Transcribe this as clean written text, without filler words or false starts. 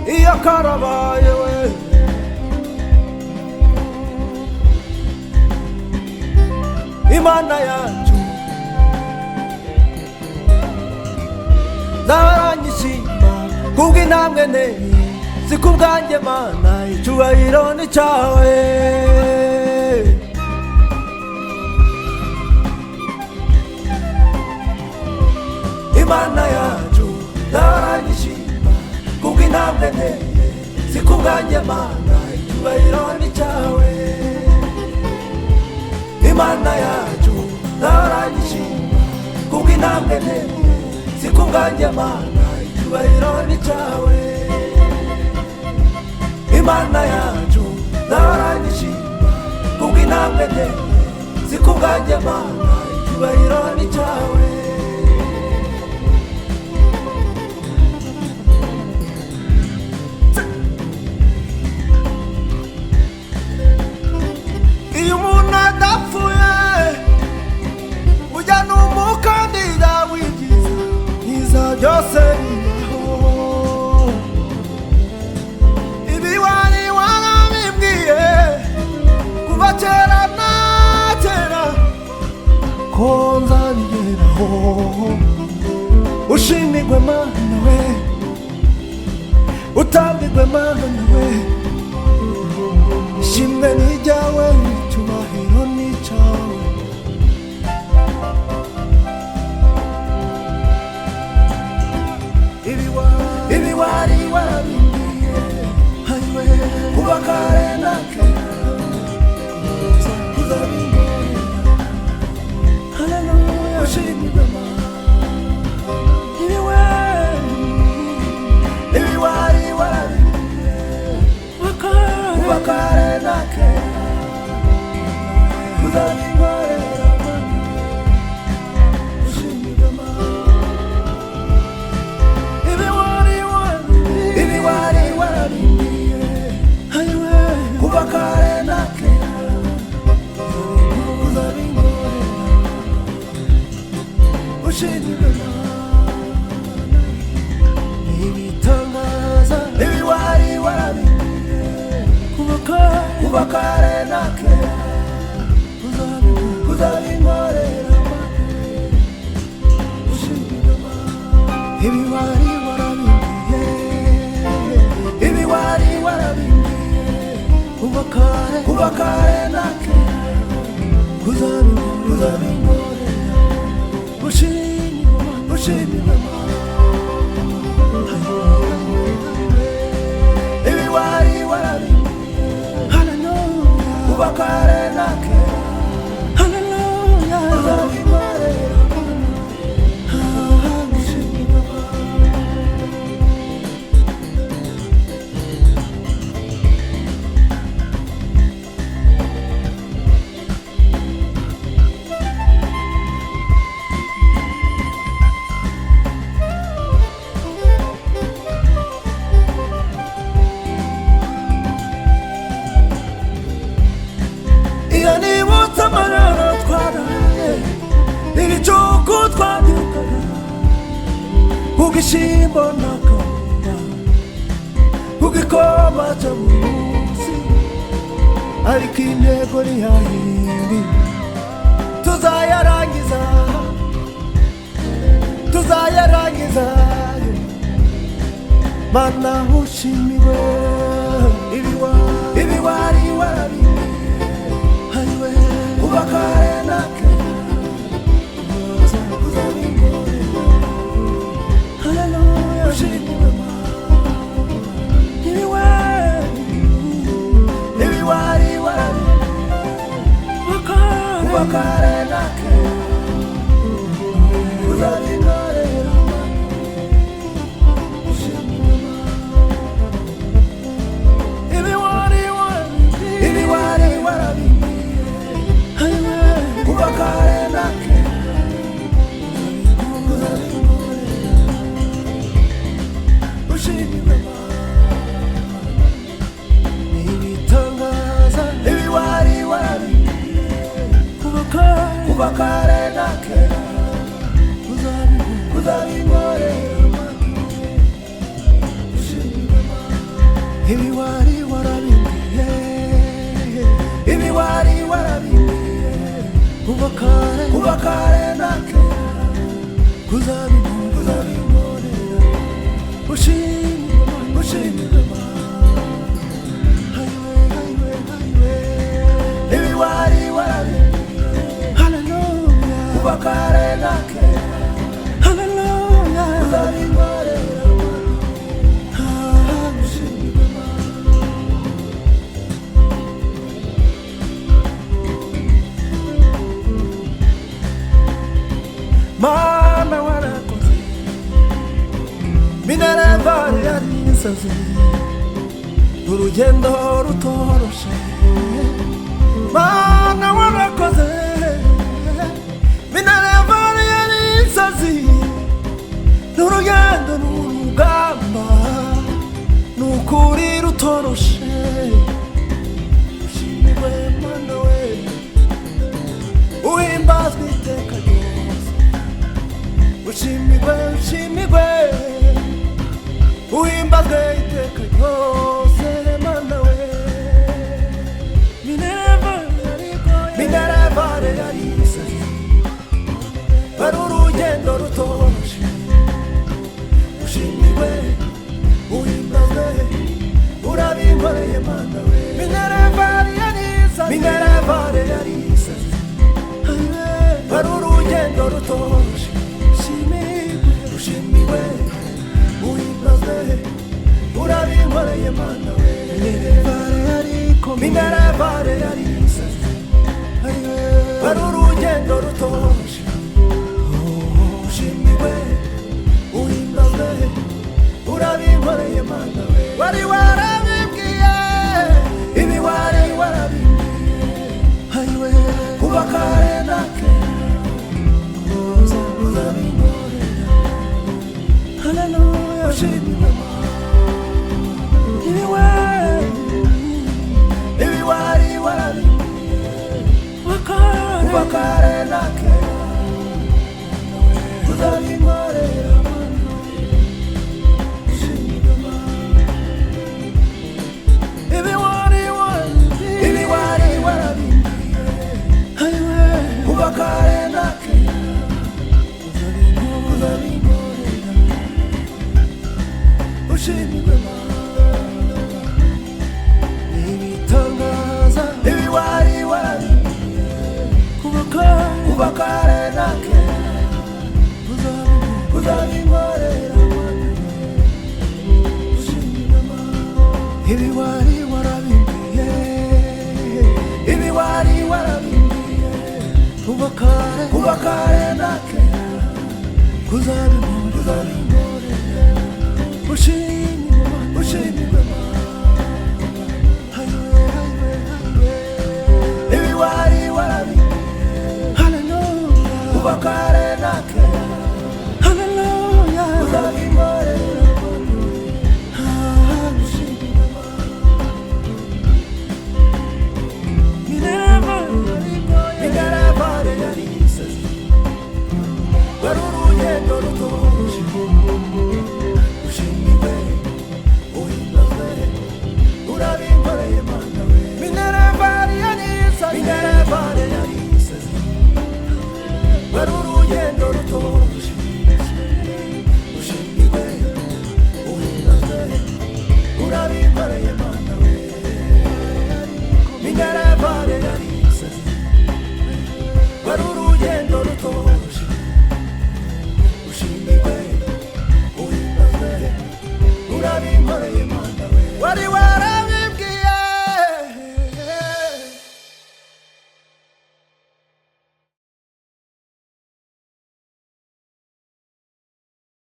iya karabaye we Imana yacu zaranyishima kubw'intambwe nteye si kubwanjye Mana icyubahiro ni cyawe Imana yacu zaranyishima kubw'intambwe nteye si kubwanjye Mana icyubahiro ni cyawe Imana yacu zaranyishima kubw'intambwe nteye si kubwanjye Mana icyubahiro ni cyawe Imana yacu zaranyishima kubw'intambwe nteye si kubwanjye Mana icyubahiro ni cyawe iyo umuntu adapfuye ujya n'umukandida w'ibyiza byose bibaho ibi wari warabibwiye kuva kera na kera ko nzabigeraho ushimirwe Mana we utambirwe Mana we ishimwe ni ryawe icyubahiro ni cyawe ibi wari warabibwiye kuva kare na kera uzabimenya haleluya ushimirwe Mana ibi wari warabibwiye kuva kare na kera uzabinkorera Mana ushimirwe Mana ibi wari warabibwiye kuva kare na kera uzabinkorera ushimirwe Mana ibitangaza ibi wari warabibwiye kuva kare na kera uzabinkorera Mana ushimirwe Mana ibi wari warabibwiye kuva kare na kera uzabinkorera ushimirwe Mana ibi wari warabibwiye kuva kare na kera uzabinkorera ushimirwe iyo nibutse amararo twaraye n'igicuku twabyukaga ku gishyimbo n'akawunga ku gikoma cyo munsi ariko intego ni yayindi tuzayarangiza Mana ushimiwe ibi wari warabibwiye kuva kare na kera uzabinkorera haleluya ushimirwe Mana ibi wari warabibwiye kuva kare na kera uzabinkorera ushimirwe ibi wari warabibwiye kuva kare na kera uzabinkorera ushimirwe ibitangaza ibi wari warabibwiye kuva kare na kera uzabinkorera ushimirwe Mana ibiwari warabimbwiye, ibiwari warabimbwiye, kuva kare na kera, kuzabinkorera, ushimire ibiwari warabimbwiye, hallelujah, kuva kare na kera, hallelujah, kuzabinkorera, ushimire Mana warakoze, Minerval yari insazi, urugendo rutoroshe. Mana warakoze, Minerval yari insazi, n'urugendo n'urugamba, n'ukuri rutoroshe. Ushimwe Mana we, uhimbazwe iteka ryose. Ushimigwe, uhimbazwe iteka ryose Mana we. Minerval yari insazi, wari urugendo rutoroshe. Ushimigwe, uhimbazwe, urabinkoreye Mana we. Minerval yari insazi, wari urugendo rutoroshe. Ushimigwe, uhimbazwe, urabinkoreye Mana we. Minerval yari insazi, wari urugendo rutoroshe. Ushimigwe, uhimbazwe, urabinkoreye Mana we. Wari warabimbwiye, ibiwari warabimbwiye, kuva kare na kera, uzabinkorera, hallelujah, ushimigwe ibiwari warabimbwiye, kuva kare na kera, uzabinkorera Mana we. Ushimigwe ibiwari warabimbwiye, kuva kare na kera, uzabinkorera, ushimigwe ibitangaza, ibiwari warabimbwiye, kuva kare na kera, uzabinkorera Mana we. Ushimigwe ibiwari warabimbwiye, ibiwari warabimbwiye, kuva kare na kera, uzabinkorera, ushimigwe